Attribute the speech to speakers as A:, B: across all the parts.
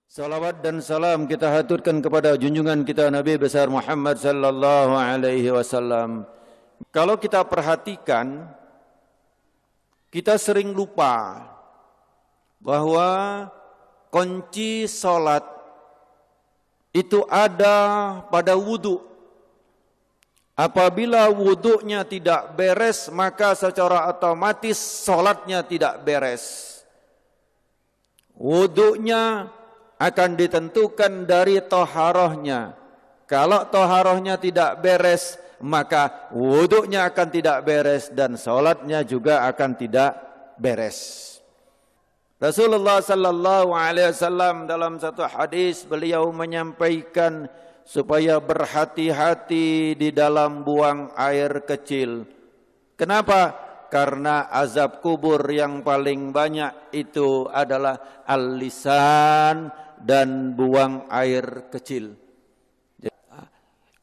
A: Salawat dan salam kita haturkan kepada junjungan kita Nabi besar Muhammad sallallahu alaihi wasallam. Kalau kita perhatikan, kita sering lupa bahwa kunci salat itu ada pada wudu. Apabila wudunya tidak beres, maka secara otomatis salatnya tidak beres. Wudunya akan ditentukan dari toharohnya. Kalau toharohnya tidak beres, maka wuduknya akan tidak beres dan sholatnya juga akan tidak beres. Rasulullah sallallahu alaihi wasallam dalam satu hadis beliau menyampaikan supaya berhati-hati di dalam buang air kecil. Kenapa? Karena azab kubur yang paling banyak itu adalah al-lisan dan buang air kecil.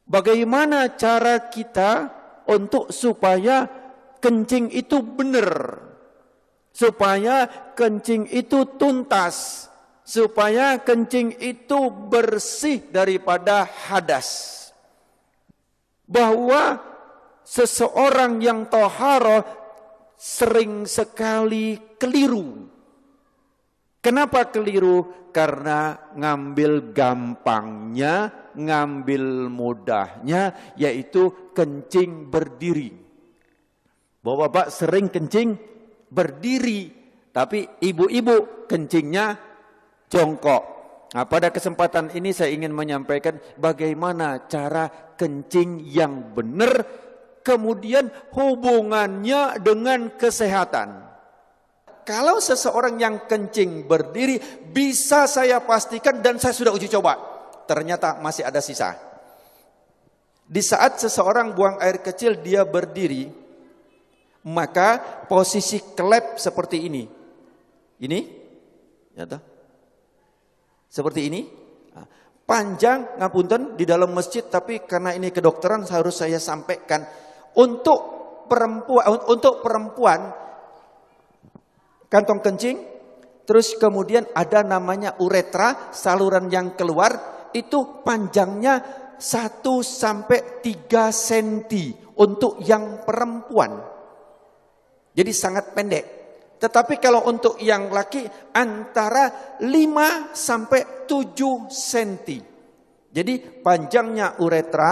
A: Bagaimana cara kita untuk supaya kencing itu benar, supaya kencing itu tuntas, supaya kencing itu bersih daripada hadas. Bahwa seseorang yang toharoh sering sekali keliru. Kenapa keliru? Karena ngambil gampangnya, ngambil mudahnya, yaitu kencing berdiri. Bapak-bapak sering kencing berdiri, tapi ibu-ibu kencingnya jongkok. Nah, pada kesempatan ini saya ingin menyampaikan bagaimana cara kencing yang benar, kemudian hubungannya dengan kesehatan. Kalau seseorang yang kencing berdiri, bisa saya pastikan dan saya sudah uji coba, ternyata masih ada sisa. Di saat seseorang buang air kecil dia berdiri, maka posisi klep seperti ini. Ini, ya toh? Seperti ini. Panjang, ngapunten, di dalam masjid, tapi karena ini kedokteran harus saya sampaikan. Untuk perempuan kantong kencing, terus kemudian ada namanya uretra, saluran yang keluar, itu panjangnya 1 sampai 3 cm untuk yang perempuan. Jadi sangat pendek. Tetapi kalau untuk yang laki antara 5 sampai 7 cm. Jadi panjangnya uretra,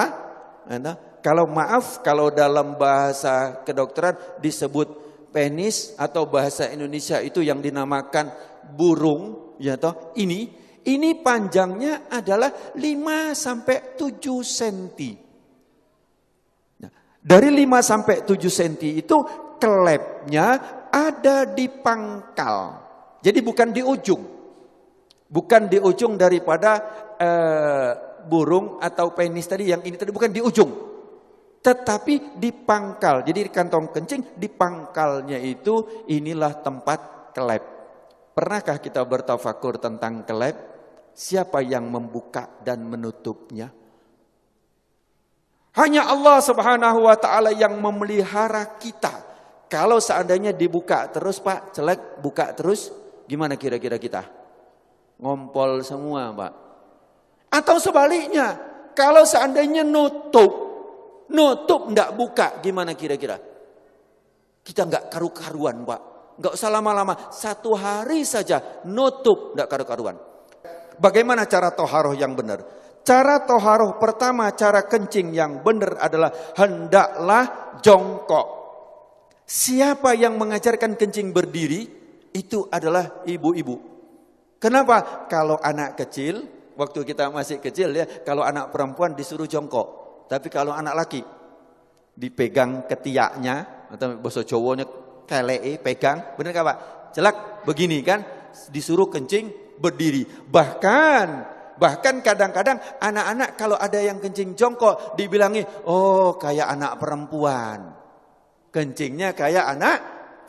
A: kalau dalam bahasa kedokteran disebut penis, atau bahasa Indonesia itu yang dinamakan burung, ya toh. Ini panjangnya adalah 5 sampai 7 cm. Nah, dari 5 sampai 7 cm itu klepnya ada di pangkal. Jadi bukan di ujung. Bukan di ujung daripada burung atau penis tadi, yang ini tadi bukan di ujung. Tetapi di pangkal. Jadi di kantong kencing, di pangkalnya itu inilah tempat kelep. Pernahkah kita bertafakur tentang kelep? Siapa yang membuka dan menutupnya? Hanya Allah Subhanahu wa taala yang memelihara kita. Kalau seandainya dibuka terus, Pak, celek, buka terus, gimana kira-kira kita? Ngompol semua, Pak. Atau sebaliknya, kalau seandainya nutup enggak buka, gimana kira-kira? Kita enggak karu-karuan, Pak. Enggak usah lama-lama, 1 hari saja nutup enggak karu-karuan. Bagaimana cara toharoh yang benar? Cara toharoh pertama, cara kencing yang benar adalah hendaklah jongkok. Siapa yang mengajarkan kencing berdiri? Itu adalah ibu-ibu. Kenapa? Kalau anak kecil, waktu kita masih kecil ya, kalau anak perempuan disuruh jongkok. Tapi kalau anak laki dipegang ketiaknya, atau bahasa Jawanya keleke, pegang, benar enggak Pak? Jelek begini kan, disuruh kencing berdiri. Bahkan kadang-kadang anak-anak kalau ada yang kencing jongkok dibilangi, oh kayak anak perempuan. Kencingnya kayak anak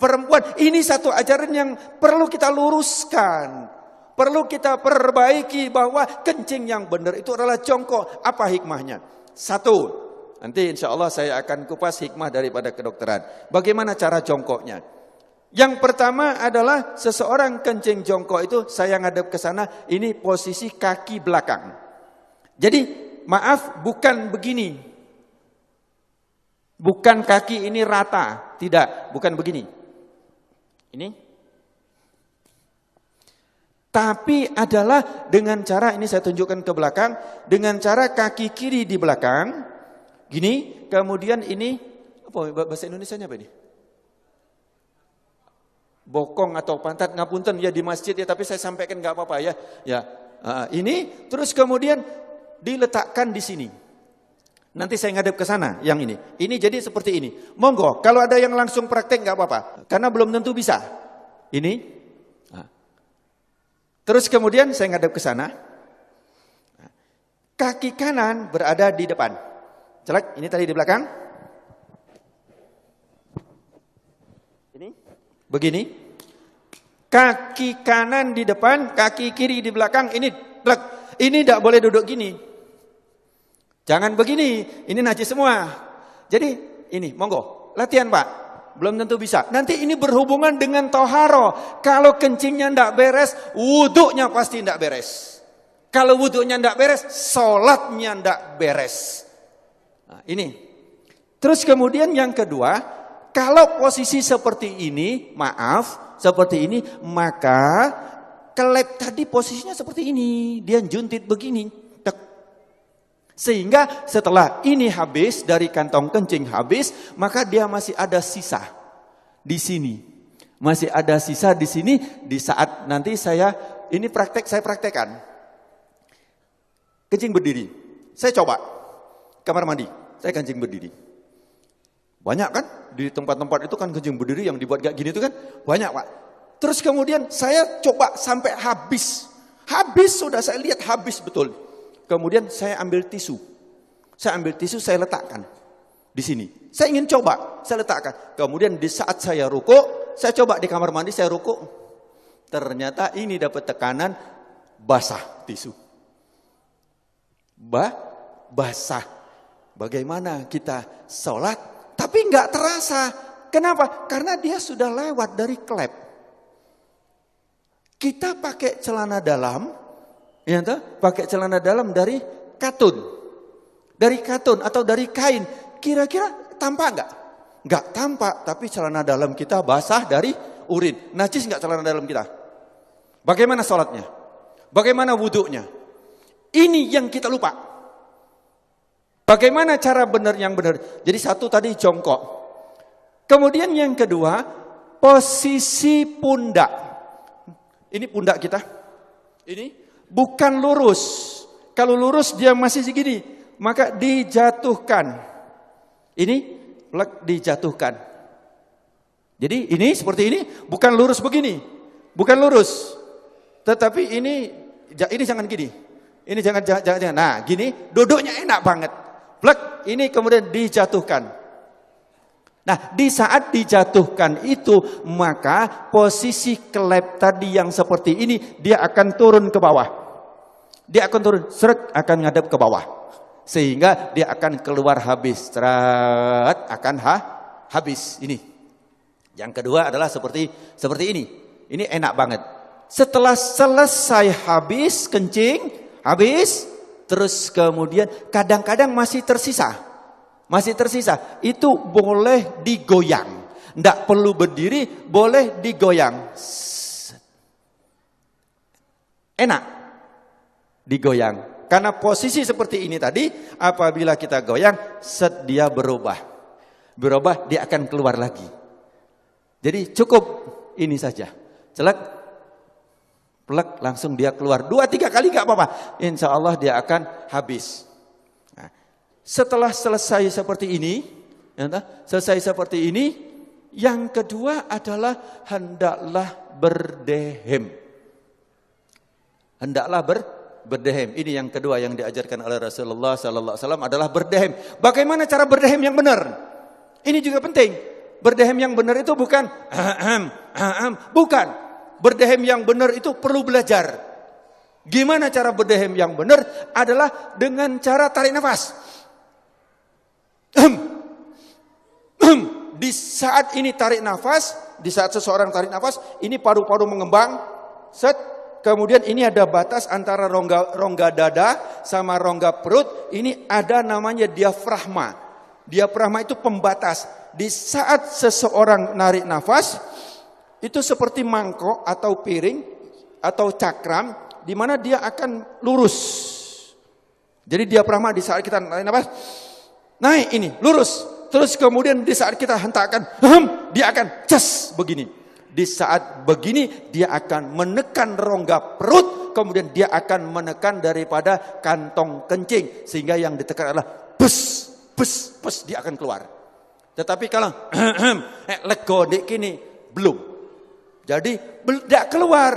A: perempuan. Ini satu ajaran yang perlu kita luruskan. Perlu kita perbaiki bahwa kencing yang benar itu adalah jongkok. Apa hikmahnya? 1, nanti insya Allah saya akan kupas hikmah daripada kedokteran. Bagaimana cara jongkoknya? Yang pertama adalah seseorang kencing jongkok itu saya ngadep ke sana, ini posisi kaki belakang. Jadi maaf, bukan begini. Bukan kaki ini rata, tidak, bukan begini. Ini. Tapi adalah dengan cara, ini saya tunjukkan ke belakang, dengan cara kaki kiri di belakang, gini, kemudian ini, apa bahasa Indonesianya apa ini? Bokong atau pantat, ngapunten ya di masjid ya, tapi saya sampaikan nggak apa-apa ya. Ya, ini terus kemudian diletakkan di sini. Nanti saya ngadep ke sana yang ini. Ini jadi seperti ini. Monggo, kalau ada yang langsung praktek nggak apa-apa, karena belum tentu bisa. Ini. Terus kemudian saya ngadep ke sana. Kaki kanan berada di depan. Celak, ini tadi di belakang. Ini. Begini, kaki kanan di depan, kaki kiri di belakang, ini tidak boleh duduk gini. Jangan begini, ini najis semua. Jadi ini, monggo, latihan Pak, belum tentu bisa. Nanti ini berhubungan dengan toharo. Kalau kencingnya tidak beres, wuduknya pasti tidak beres. Kalau wuduknya tidak beres, sholatnya tidak beres. Nah, ini. Terus kemudian yang kedua, kalau posisi seperti ini, maaf, seperti ini, maka kelep tadi posisinya seperti ini. Dia juntit begini. Tek. Sehingga setelah ini habis, dari kantong kencing habis, maka dia masih ada sisa di sini. Masih ada sisa di sini, di saat nanti saya praktekkan. Kencing berdiri. Saya coba, kamar mandi, saya kencing berdiri. Banyak kan di tempat-tempat itu kan kencing berdiri yang dibuat kayak gini itu kan banyak Pak. Terus kemudian saya coba sampai habis. Habis sudah saya lihat habis betul. Kemudian saya ambil tisu. Saya letakkan di sini. Saya ingin coba, saya letakkan. Kemudian di saat saya rukuk, saya coba di kamar mandi saya rukuk. Ternyata ini dapat tekanan basah tisu. Basah. Bagaimana kita sholat? Tapi nggak terasa. Kenapa? Karena dia sudah lewat dari klep. Kita pakai celana dalam, ya toh? Pakai celana dalam dari katun. Dari katun atau dari kain. Kira-kira tampak nggak? Nggak tampak, tapi celana dalam kita basah dari urin. Najis nggak celana dalam kita? Bagaimana sholatnya? Bagaimana wuduknya? Ini yang kita lupa. Bagaimana cara benar yang benar? Jadi satu tadi jongkok. Kemudian yang kedua, posisi pundak. Ini pundak kita. Ini bukan lurus. Kalau lurus dia masih segini, maka dijatuhkan. Ini dijatuhkan. Jadi ini seperti ini, bukan lurus begini. Bukan lurus. Tetapi ini jangan gini. Ini jangan. Nah, gini duduknya enak banget. Plek, ini kemudian dijatuhkan. Nah, di saat dijatuhkan itu, maka posisi kelep tadi yang seperti ini, dia akan turun ke bawah. Dia akan turun, seret, akan ngadep ke bawah. Sehingga dia akan keluar habis. Seret, akan habis. Ini. Yang kedua adalah seperti ini. Ini enak banget. Setelah selesai habis, kencing, habis, terus kemudian kadang-kadang masih tersisa. Itu boleh digoyang. Tidak perlu berdiri, boleh digoyang. Enak digoyang. Karena posisi seperti ini tadi, apabila kita goyang, dia berubah. Dia akan keluar lagi. Jadi cukup ini saja. Celak. Plek, langsung dia keluar 2-3 kali gak apa-apa. Insya Allah dia akan habis. Nah, setelah selesai seperti ini, yang kedua adalah hendaklah berdehem. Berdehem. Ini yang kedua yang diajarkan oleh Rasulullah sallallahu alaihi wasallam adalah berdehem. Bagaimana cara berdehem yang benar? Ini juga penting. Berdehem yang benar itu bukan bukan. Berdehem yang benar itu perlu belajar. Gimana cara berdehem yang benar? Adalah dengan cara tarik nafas. Di saat ini tarik nafas, di saat seseorang tarik nafas, ini paru-paru mengembang, set, kemudian ini ada batas antara rongga dada sama rongga perut, ini ada namanya diafragma. Diafragma itu pembatas. Di saat seseorang narik nafas, itu seperti mangkok atau piring atau cakram, di mana dia akan lurus. Jadi diafragma di saat kita narik nafas, naik ini, lurus. Terus kemudian di saat kita hentakkan, dia akan cas begini. Di saat begini dia akan menekan rongga perut, kemudian dia akan menekan daripada kantong kencing. Sehingga yang ditekan adalah bus, bus, bus, dia akan keluar. Tetapi kalau lego dek kini, belum. Jadi tidak keluar.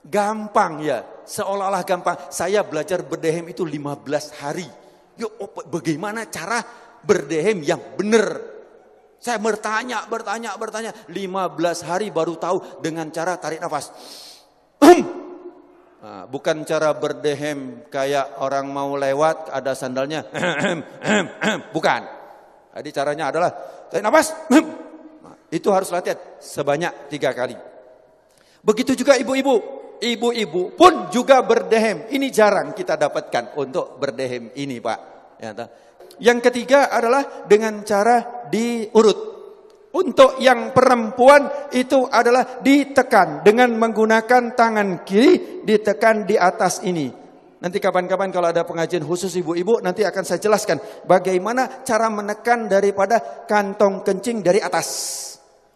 A: Gampang ya, seolah-olah gampang. Saya belajar berdehem itu 15 hari. Yuk, bagaimana cara berdehem yang benar? Saya bertanya. 15 hari baru tahu dengan cara tarik nafas. Nah, bukan cara berdehem kayak orang mau lewat ada sandalnya. Bukan. Jadi caranya adalah tarik nafas. Nah, itu harus latihan sebanyak 3 kali. Begitu juga ibu-ibu. Ibu-ibu pun juga berdehem. Ini jarang kita dapatkan untuk berdehem ini, Pak. Ya, yang ketiga adalah dengan cara diurut. Untuk yang perempuan itu adalah ditekan dengan menggunakan tangan kiri, ditekan di atas ini. Nanti kapan-kapan kalau ada pengajian khusus ibu-ibu, nanti akan saya jelaskan bagaimana cara menekan daripada kantong kencing dari atas.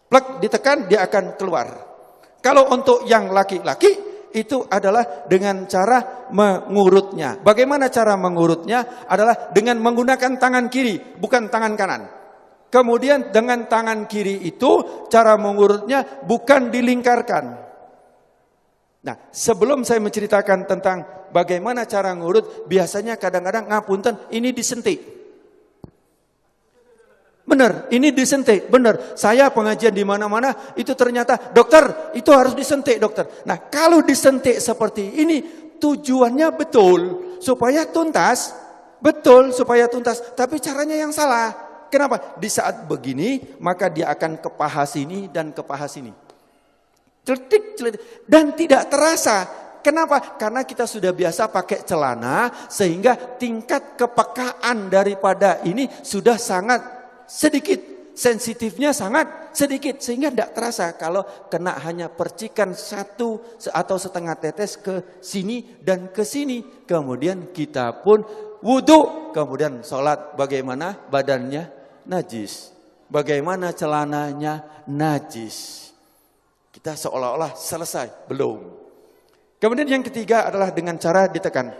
A: Plek, ditekan, dia akan keluar. Kalau untuk yang laki-laki, itu adalah dengan cara mengurutnya. Bagaimana cara mengurutnya? Adalah dengan menggunakan tangan kiri, bukan tangan kanan. Kemudian dengan tangan kiri itu cara mengurutnya bukan dilingkarkan. Nah, sebelum saya menceritakan tentang bagaimana cara ngurut, biasanya kadang-kadang ngapunten ini disentik. Benar, ini disentik, benar. Saya pengajian di mana-mana itu ternyata, dokter, itu harus disentik, dokter. Nah, kalau disentik seperti ini, tujuannya betul supaya tuntas, tapi caranya yang salah. Kenapa? Di saat begini, maka dia akan ke paha sini dan ke paha sini. Celetik, celetik, dan tidak terasa. Kenapa? Karena kita sudah biasa pakai celana, sehingga tingkat kepekaan daripada ini sudah sangat sedikit, sensitifnya sangat sedikit, sehingga tidak terasa kalau kena hanya percikan 1 atau setengah tetes ke sini dan ke sini. Kemudian kita pun wudhu, kemudian sholat. Bagaimana badannya? Najis. Bagaimana celananya? Najis. Kita seolah-olah selesai, belum. Kemudian yang ketiga adalah dengan cara ditekan.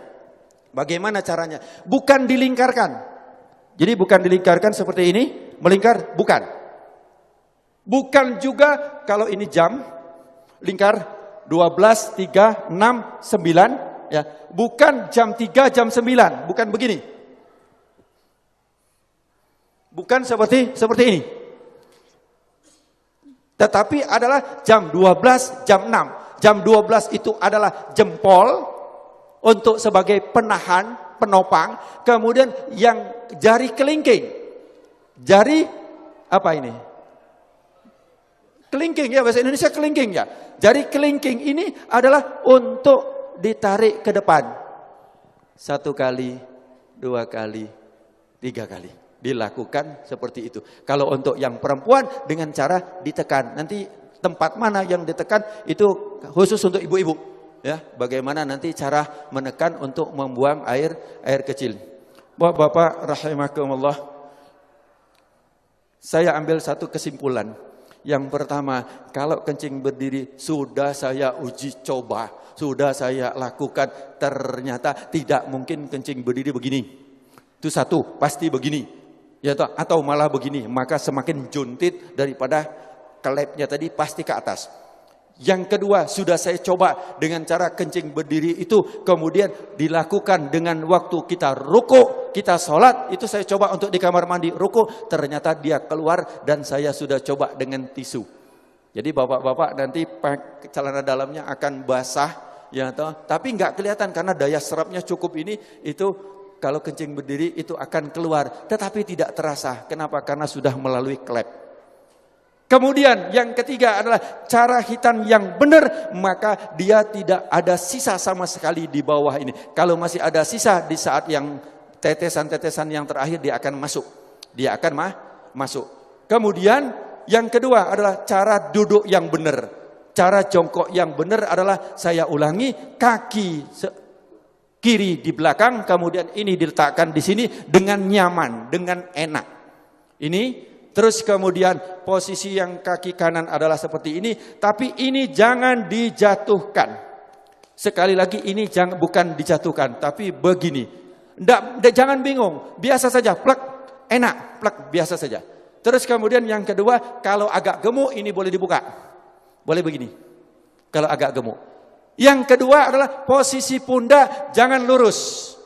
A: Bagaimana caranya? Bukan dilingkarkan. Jadi bukan dilingkarkan seperti ini, melingkar, bukan. Bukan juga kalau ini jam, lingkar 12, 3, 6, 9. Ya. Bukan jam 3, jam 9, bukan begini. Bukan seperti ini. Tetapi adalah jam 12, jam 6. Jam 12 itu adalah jempol untuk sebagai penahan, penopang. Kemudian yang jari kelingking. Jari apa ini? Kelingking ya, bahasa Indonesia kelingking ya. Jari kelingking ini adalah untuk ditarik ke depan. 1 kali, 2 kali, 3 kali. Dilakukan seperti itu. Kalau untuk yang perempuan dengan cara ditekan. Nanti tempat mana yang ditekan itu khusus untuk ibu-ibu. Ya, bagaimana nanti cara menekan untuk membuang air kecil. Bapak rahimakumullah. Saya ambil satu kesimpulan. Yang pertama, kalau kencing berdiri sudah saya uji coba, sudah saya lakukan, ternyata tidak mungkin kencing berdiri begini. Itu satu, pasti begini. Ya, atau malah begini, maka semakin juntit daripada kelepnya tadi pasti ke atas. Yang kedua, sudah saya coba dengan cara kencing berdiri itu, kemudian dilakukan dengan waktu kita ruku, kita sholat, itu saya coba untuk di kamar mandi ruku, ternyata dia keluar dan saya sudah coba dengan tisu. Jadi bapak-bapak nanti celana dalamnya akan basah, ya toh, tapi nggak kelihatan karena daya serapnya cukup ini, itu kalau kencing berdiri itu akan keluar, tetapi tidak terasa. Kenapa? Karena sudah melalui klep. Kemudian yang ketiga adalah cara hitan yang benar, maka dia tidak ada sisa sama sekali di bawah ini. Kalau masih ada sisa di saat yang tetesan-tetesan yang terakhir, dia akan masuk. Dia akan masuk. Kemudian yang kedua adalah cara duduk yang benar. Cara jongkok yang benar adalah, saya ulangi, kaki kiri di belakang, kemudian ini diletakkan di sini dengan nyaman, dengan enak. Ini. Terus kemudian posisi yang kaki kanan adalah seperti ini, tapi ini jangan dijatuhkan. Sekali lagi, ini bukan dijatuhkan, tapi begini. Jangan bingung, biasa saja, plek, enak, plek, biasa saja. Terus kemudian yang kedua, kalau agak gemuk ini boleh dibuka. Boleh begini, kalau agak gemuk. Yang kedua adalah posisi pundak jangan lurus.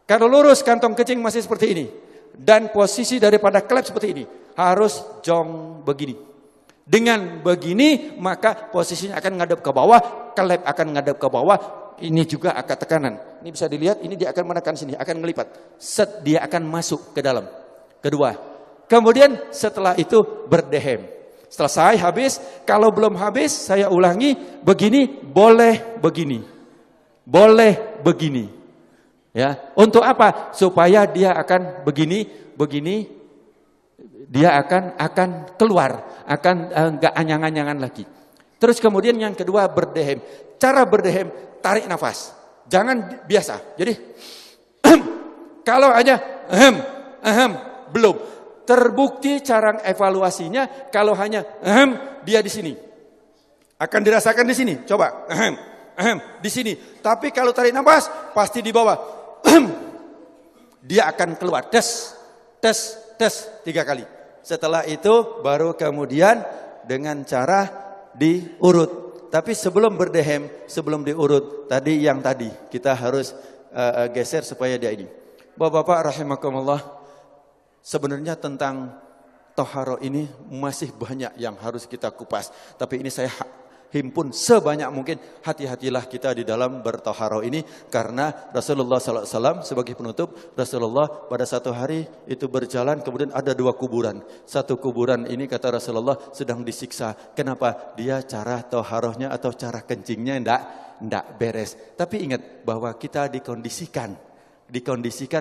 A: Kalau lurus kantong kencing masih seperti ini. Dan posisi daripada klep seperti ini. Harus jong begini. Dengan begini maka posisinya akan ngadep ke bawah, klep akan ngadep ke bawah. Ini juga akan tekanan. Ini bisa dilihat, ini dia akan menekan sini, akan ngelipat. Set, dia akan masuk ke dalam. Kedua. Kemudian setelah itu berdehem. Selesai, habis. Kalau belum habis, saya ulangi. Begini, boleh begini. Boleh begini. Ya, untuk apa? Supaya dia akan begini. Dia akan keluar, akan enggak anyang-anyangan lagi. Terus kemudian yang kedua berdehem. Cara berdehem, tarik nafas. Jangan biasa. Jadi kalau hanya belum. Terbukti cara evaluasinya kalau hanya dia di sini. Akan dirasakan di sini. Coba di sini. Tapi kalau tarik nafas pasti di bawah. Dia akan keluar. Tes 3 kali. Setelah itu baru kemudian dengan cara diurut. Tapi sebelum berdehem, sebelum diurut, tadi kita harus geser supaya dia ini. Bapak-bapak rahimakumullah, sebenarnya tentang toharo ini masih banyak yang harus kita kupas. Tapi ini saya himpun sebanyak mungkin. Hati-hatilah kita di dalam bertoharo ini, karena Rasulullah SAW sebagai penutup, Rasulullah pada satu hari itu berjalan, kemudian ada 2 kuburan. Satu kuburan ini kata Rasulullah sedang disiksa. Kenapa? Dia cara toharohnya atau cara kencingnya enggak beres. Tapi ingat bahwa kita dikondisikan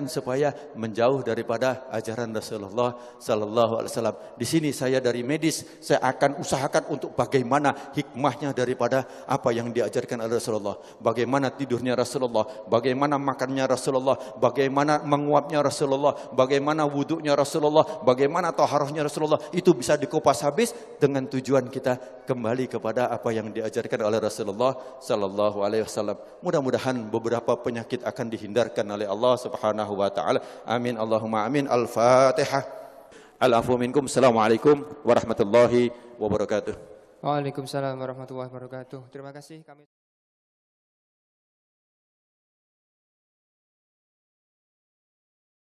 A: supaya menjauh daripada ajaran Rasulullah sallallahu alaihi wasallam. Di sini saya dari medis, saya akan usahakan untuk bagaimana hikmahnya daripada apa yang diajarkan oleh Rasulullah. Bagaimana tidurnya Rasulullah, bagaimana makannya Rasulullah, bagaimana menguapnya Rasulullah, bagaimana wudhunya Rasulullah, bagaimana taharahnya Rasulullah. Itu bisa dikupas habis dengan tujuan kita kembali kepada apa yang diajarkan oleh Rasulullah sallallahu alaihi wasallam. Mudah-mudahan beberapa penyakit akan dihindarkan oleh Allah Subhanahu wa taala. Amin Allahumma amin. Al-Fatihah. Al-afu minkum. Assalamualaikum warahmatullahi wabarakatuh.
B: Waalaikumsalam warahmatullahi wabarakatuh. Terima kasih kami